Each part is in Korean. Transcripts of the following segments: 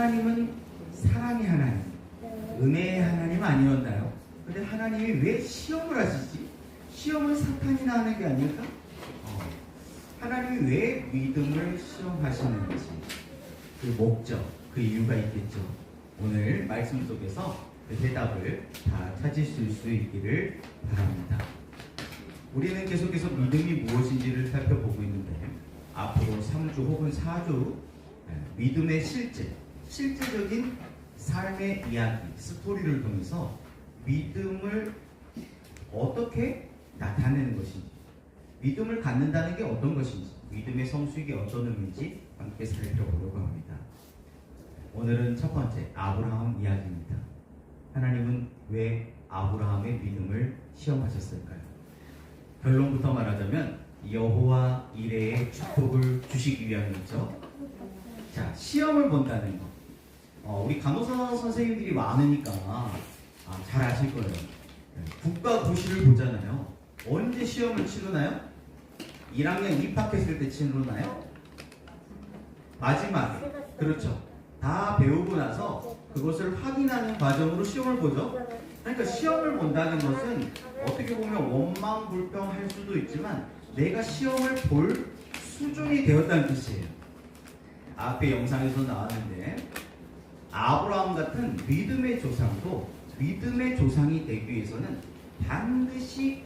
하나님은 사랑의 하나님, 은혜의 하나님 아니었나요? 근데 하나님이 왜 시험을 하시지? 시험은 사탄이나 하는 게 아닐까? 하나님이 왜 믿음을 시험하시는지 그 목적, 그 이유가 있겠죠. 오늘 말씀 속에서 그 대답을 다 찾으실 수 있기를 바랍니다. 우리는 계속해서 믿음이 무엇인지를 살펴보고 있는데 앞으로 3주 혹은 4주 믿음의 실제적인 삶의 이야기, 스토리를 통해서 믿음을 어떻게 나타내는 것인지, 믿음을 갖는다는 게 어떤 것인지, 믿음의 성수익이 어떤 의미인지 함께 살펴보려고 합니다. 오늘은 첫 번째, 아브라함 이야기입니다. 하나님은 왜 아브라함의 믿음을 시험하셨을까요? 결론부터 말하자면 여호와 이레의 축복을 주시기 위함이죠. 자, 시험을 본다는 거. 우리 간호사 선생님들이 많으니까 잘 아실 거예요. 국가고시를 보잖아요. 언제 시험을 치르나요? 1학년 입학했을 때 치르나요? 마지막에. 그렇죠. 다 배우고 나서 그것을 확인하는 과정으로 시험을 보죠. 그러니까 시험을 본다는 것은 어떻게 보면 원망불평할 수도 있지만 내가 시험을 볼 수준이 되었다는 뜻이에요. 앞에 영상에서 나왔는데 아브라함 같은 믿음의 조상도 믿음의 조상이 되기 위해서는 반드시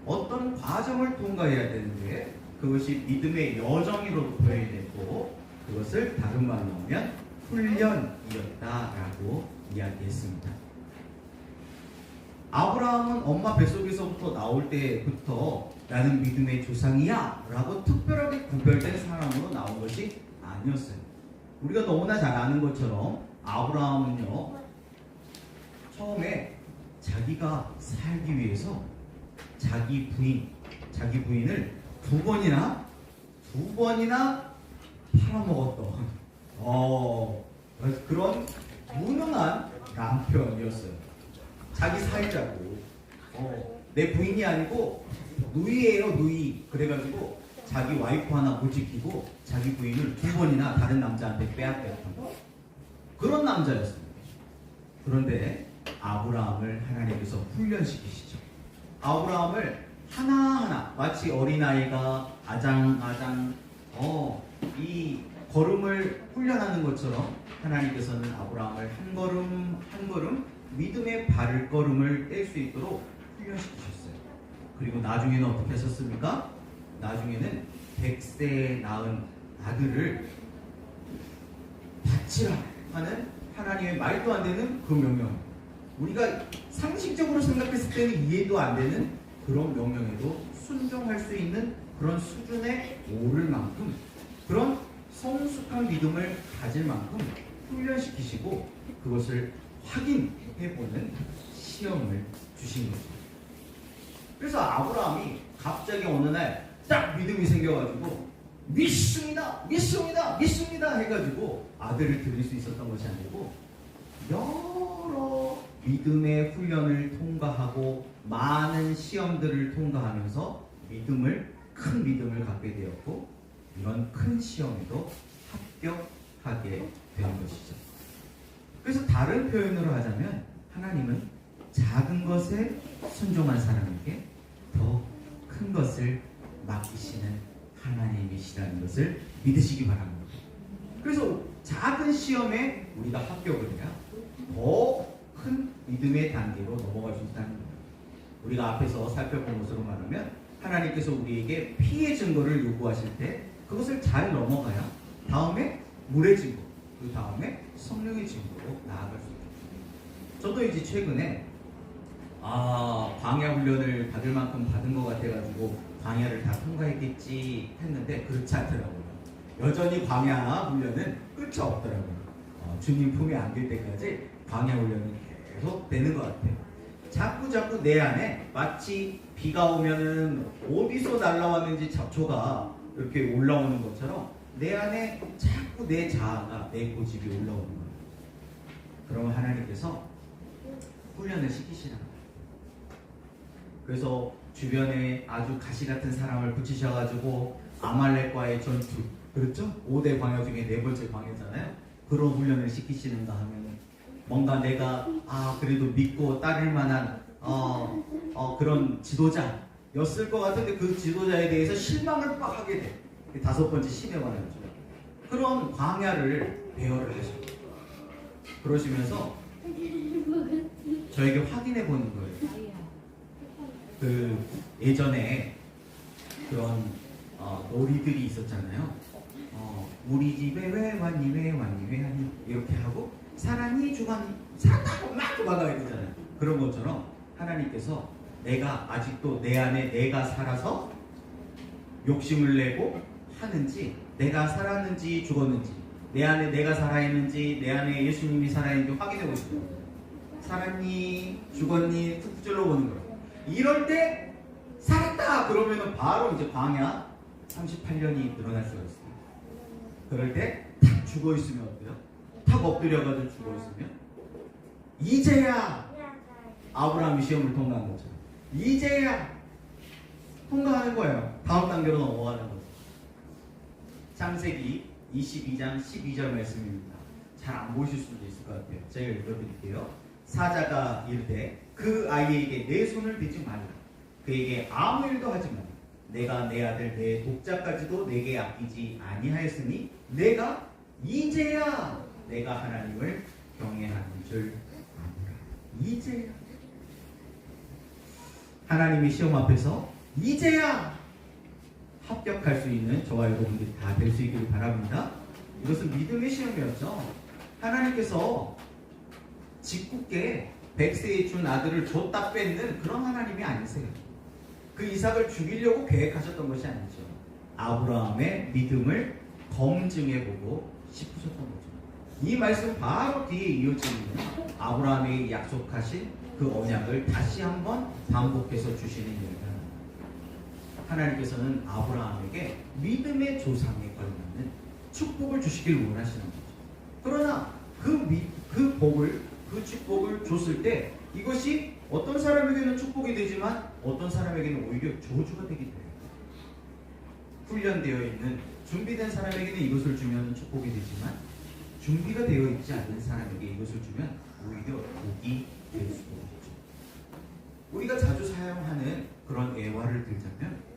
어떤 과정을 통과해야 되는데 그것이 믿음의 여정으로 보여야 되고 그것을 다른 말로 하면 훈련이었다라고 이야기했습니다. 아브라함은 엄마 뱃속에서부터 나올 때부터 나는 믿음의 조상이야 라고 특별하게 구별된 사람으로 나온 것이 아니었어요. 우리가 너무나 잘 아는 것처럼 아브라함은요 처음에 자기가 살기 위해서 자기 부인을 두 번이나 팔아먹었던 그런 무능한 남편이었어요. 자기 살자고 내 부인이 아니고 누이예요, 누이. 그래가지고 자기 와이프 하나 못 지키고 자기 부인을 두 번이나 다른 남자한테 빼앗겼던 그런 남자였습니다. 그런데 아브라함을 하나님께서 훈련시키시죠. 아브라함을 하나하나 마치 어린아이가 아장아장 이 걸음을 훈련하는 것처럼 하나님께서는 아브라함을 한 걸음 믿음의 발걸음을 뗄 수 있도록 훈련시키셨어요. 그리고 나중에는 어떻게 하셨습니까? 나중에는 100세에 낳은 아들을 바치라 하는 하나님의 말도 안 되는 그 명령. 우리가 상식적으로 생각했을 때는 이해도 안 되는 그런 명령에도 순종할 수 있는 그런 수준에 오를 만큼 그런 성숙한 믿음을 가질 만큼 훈련시키시고 그것을 확인해보는 시험을 주신 거죠. 그래서 아브라함이 갑자기 어느 날 딱 믿음이 생겨가지고 믿습니다 해가지고 아들을 드릴 수 있었던 것이 아니고 여러 믿음의 훈련을 통과하고 많은 시험들을 통과하면서 큰 믿음을 갖게 되었고 이런 큰 시험에도 합격하게 된 것이죠. 그래서 다른 표현으로 하자면 하나님은 작은 것에 순종한 사람에게 더 큰 것을 맡기시는 하나님이시라는 것을 믿으시기 바랍니다. 그래서 작은 시험에 우리가 합격을 해야 더 큰 믿음의 단계로 넘어갈 수 있다는 겁니다. 우리가 앞에서 살펴본 것으로 말하면 하나님께서 우리에게 피의 증거를 요구하실 때 그것을 잘 넘어가야 다음에 물의 증거, 그 다음에 성령의 증거로 나아갈 수 있습니다. 저도 이제 최근에 광야 훈련을 받을 만큼 받은 것 같아가지고 광야를 다 통과했겠지 했는데 그렇지 않더라고요. 여전히 광야 훈련은 끝이 없더라고요. 주님 품에 안길 때까지 광야 훈련이 계속 되는 것 같아요. 자꾸 내 안에 마치 비가 오면은 어디서 날라왔는지 잡초가 이렇게 올라오는 것처럼 내 안에 자꾸 내 자아가, 내 고집이 올라오는 거예요. 그러면 하나님께서 훈련을 시키시는 거예요. 그래서 주변에 아주 가시 같은 사람을 붙이셔가지고 아말렉과의 전투, 그렇죠? 5대 광야 중에 4번째 광야잖아요. 그런 훈련을 시키시는가 하면 뭔가 내가 그래도 믿고 따를 만한 그런 지도자였을 것 같은데 그 지도자에 대해서 실망을 막 하게 돼. 5번째 심에 관한 거죠. 그런 광야를 배열을 하시고 그러시면서 저에게 확인해 보는 거예요. 그 예전에 그런 놀이들이 있었잖아요. 우리 집에 왜 왔니 왜 왔니 왜 왔니 이렇게 하고 사랑이 주관이 사랑하고 막 도망가야 되잖아요. 그런 것처럼 하나님께서 내가 아직도 내 안에 내가 살아서 욕심을 내고 하는지, 내가 살았는지 죽었는지, 내 안에 내가 살아있는지, 내 안에 예수님이 살아있는지 확인해 보시죠. 살았니 죽었니 툭툭 찔러보는 거예요. 이럴 때 살았다 그러면은 바로 이제 광야 38년이 늘어날 수가 있어요. 그럴 때 탁 죽어 있으면 어때요? 탁 엎드려가지고 죽어 있으면 이제야 아브라함이 시험을 통과한 거죠. 이제야 통과하는 거예요. 다음 단계로 넘어가는 거죠. 창세기 22장 12절 말씀입니다. 잘 안 보실 수도 있을 것 같아요. 제가 읽어드릴게요. 사자가 이르되 그 아이에게 내 손을 대지 말라. 그에게 아무 일도 하지 말라. 내가 내 아들 내 독자까지도 내게 아끼지 아니하였으니 내가 이제야 내가 하나님을 경외하는 줄 아노라. 이제야 하나님의 시험 앞에서 이제야 합격할 수 있는 저와 여러분들이 다 될 수 있기를 바랍니다. 이것은 믿음의 시험이었죠. 하나님께서 짓궂게 100세에 준 아들을 줬다 뺏는 그런 하나님이 아니세요. 그 이삭을 죽이려고 계획하셨던 것이 아니죠. 아브라함의 믿음을 검증해보고 싶으셨던 거죠. 이 말씀 바로 뒤에 이어집니다. 아브라함에게 약속하신 그 언약을 다시 한번 반복해서 주시는 일입니다. 하나님께서는 아브라함에게 믿음의 조상에 걸맞는 축복을 주시길 원하시는 거죠. 그러나 그 복을, 그 축복을 줬을 때 이것이 어떤 사람에게는 축복이 되지만 어떤 사람에게는 오히려 저주가 되게 돼요. 훈련되어 있는 준비된 사람에게는 이것을 주면 축복이 되지만 준비가 되어 있지 않는 사람에게 이것을 주면 오히려 복이 될 수도 있죠. 우리가 자주 사용하는 그런 예화를 들자면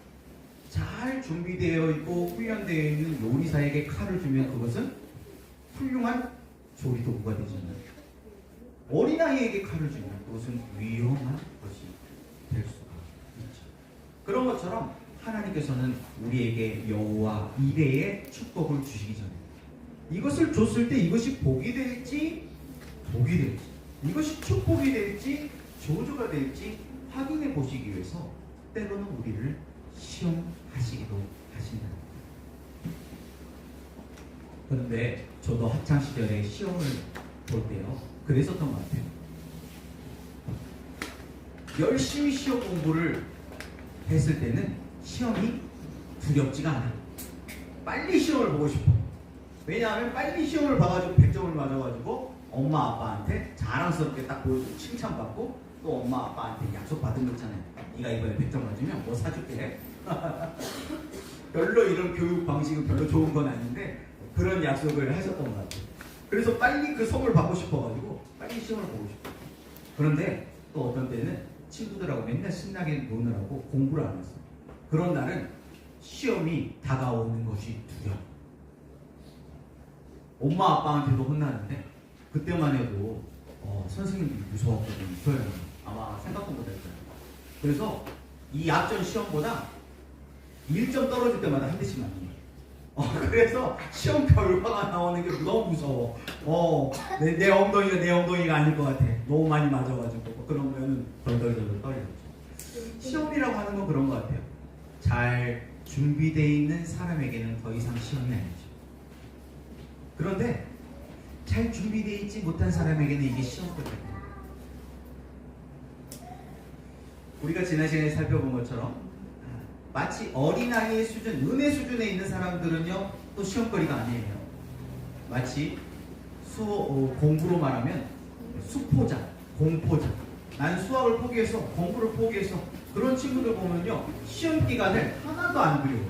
잘 준비되어 있고 훈련되어 있는 요리사에게 칼을 주면 그것은 훌륭한 조리도구가 되지만 어린아이에게 칼을 주면 그것은 위험한 것이 될 수가 있죠. 그런 것처럼 하나님께서는 우리에게 여호와 이레의 축복을 주시기 전에 이것을 줬을 때 이것이 복이 될지 독이 될지, 이것이 축복이 될지 저주가 될지 확인해 보시기 위해서 때로는 우리를 시험하시기도 하신다. 그런데 저도 학창 시절에 시험을 볼 때요 그랬었던 것 같아요. 열심히 시험 공부를 했을 때는 시험이 두렵지가 않아요. 빨리 시험을 보고 싶어. 왜냐하면 빨리 시험을 봐가지고 100점을 맞아가지고 엄마 아빠한테 자랑스럽게 딱 보여주고 칭찬받고 또 엄마 아빠한테 약속 받은 거 있잖아요. 네가 이번에 100점 맞으면 뭐 사줄게. 별로 이런 교육 방식은 별로 좋은 건 아닌데 그런 약속을 하셨던 것 같아요. 그래서 빨리 그 선물 받고 싶어가지고 빨리 시험을 보고 싶어요. 그런데 또 어떤 때는 친구들하고 맨날 신나게 노느라고 공부를 안 했어요. 그런 날은 시험이 다가오는 것이 두려워. 엄마 아빠한테도 혼나는데 그때만 해도 선생님들이 무서웠거든요. 저는 아마 생각도 못했어요. 그래서 이 앞전 시험보다 1점 떨어질 때마다 한 대씩 맞는 거예요. 그래서 시험 결과가 나오는 게 너무 무서워. 내 엉덩이가 아닐 것 같아. 너무 많이 맞아가지고 그러면 덜덜덜 떨리죠. 시험이라고 하는 건 그런 것 같아요. 잘 준비되어 있는 사람에게는 더 이상 시험이 아니죠. 그런데 잘 준비되어 있지 못한 사람에게는 이게 시험거든요. 우리가 지난 시간에 살펴본 것처럼 마치 어린아이의 수준, 은혜 수준에 있는 사람들은요 또 시험거리가 아니에요. 마치 공부로 말하면 수포자, 공포자. 난 수학을 포기해서 공부를 포기해서 그런 친구들 보면요 시험 기간을 하나도 안 그려요.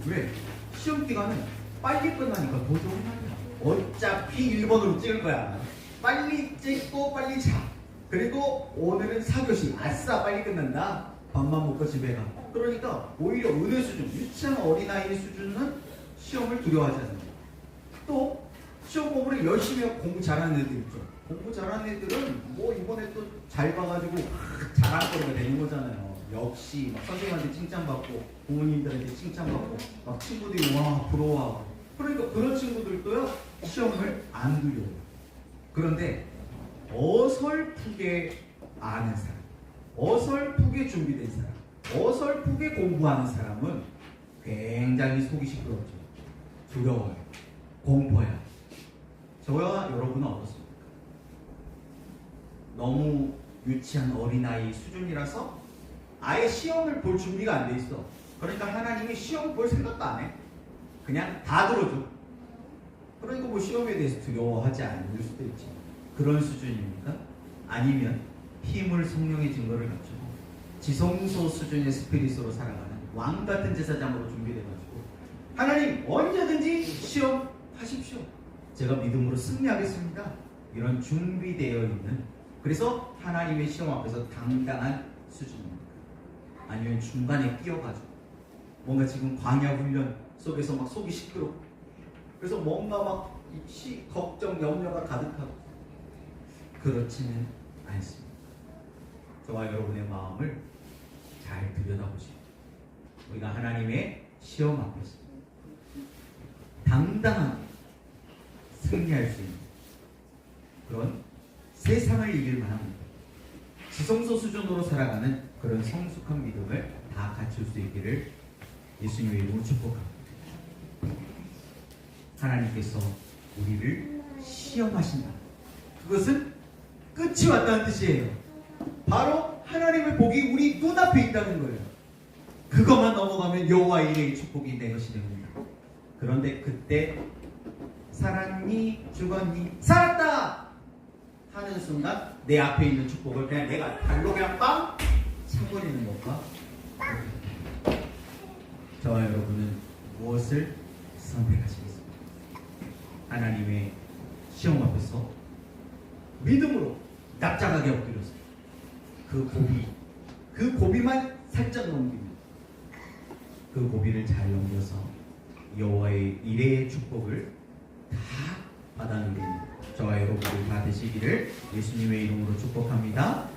왜? 시험 기간은 빨리 끝나니까 더 좋은 말이야. 어차피 1번으로 찍을 거야. 빨리 찍고 빨리 자. 그리고 오늘은 4교시. 아싸, 빨리 끝난다. 밥만 먹고 집에 가. 그러니까 오히려 은혜 수준, 유치한 어린아이 수준은 시험을 두려워하지 않습니다. 또 시험 공부를 열심히 하고 공부 잘하는 애들 있죠. 공부 잘하는 애들은 뭐 이번에 또 잘 봐가지고 자랑거리가 되는 거잖아요. 역시 막 선생님한테 칭찬받고 부모님들한테 칭찬받고 막 친구들이 와 부러워하고. 그러니까 그런 친구들도요 시험을 안 두려워요. 그런데 어설프게 아는 사람, 어설프게 준비된 사람, 어설프게 공부하는 사람은 굉장히 속이 시끄럽죠. 두려워요. 공포야. 저와 여러분은 어떻습니까? 너무 유치한 어린아이 수준이라서 아예 시험을 볼 준비가 안 돼 있어. 그러니까 하나님이 시험 볼 생각도 안 해. 그냥 다 들어줘. 그러니까 뭐 시험에 대해서 두려워하지 않을 수도 있지. 그런 수준입니까? 아니면 힘을 성령의 증거를 갖추고 지성소 수준의 스피릿으로 살아가는 왕 같은 제사장으로 준비돼가지고 하나님 언제든지 시험하십시오. 제가 믿음으로 승리하겠습니다. 이런 준비되어 있는, 그래서 하나님의 시험 앞에서 당당한 수준입니다. 아니면 중간에 끼어가지고 뭔가 지금 광야 훈련 속에서 막 속이 시끄럽고 그래서 뭔가 막 걱정, 염려가 가득하고 그렇지는 않습니다. 저와 여러분의 마음을 잘 들여다보시고 우리가 하나님의 시험 앞에서 당당하게 승리할 수 있는 그런 세상을 이길 만한 믿음, 지성소 수준으로 살아가는 그런 성숙한 믿음을 다 갖출 수 있기를 예수님의 이름으로 축복합니다. 하나님께서 우리를 시험하신다. 그것은 끝이 왔다는 뜻이에요. 바로 하나님의 복이 우리 눈앞에 있다는 거예요. 그것만 넘어가면 여호와 이레의 축복이 내 것이 됩니다. 그런데 그때 살았니 죽었니 살았다 하는 순간 내 앞에 있는 축복을 그냥 내가 발로 그냥 빵 차버리는 것과 저와 여러분은 무엇을 선택하시겠습니까? 하나님의 시험 앞에서 믿음으로 납작하게 엎드려서 그 고비만 살짝 넘기면 그 고비를 잘 넘겨서 여호와의 이레의 축복을 다 받아들이는 저와 여러분들 다 되시기를 예수님의 이름으로 축복합니다.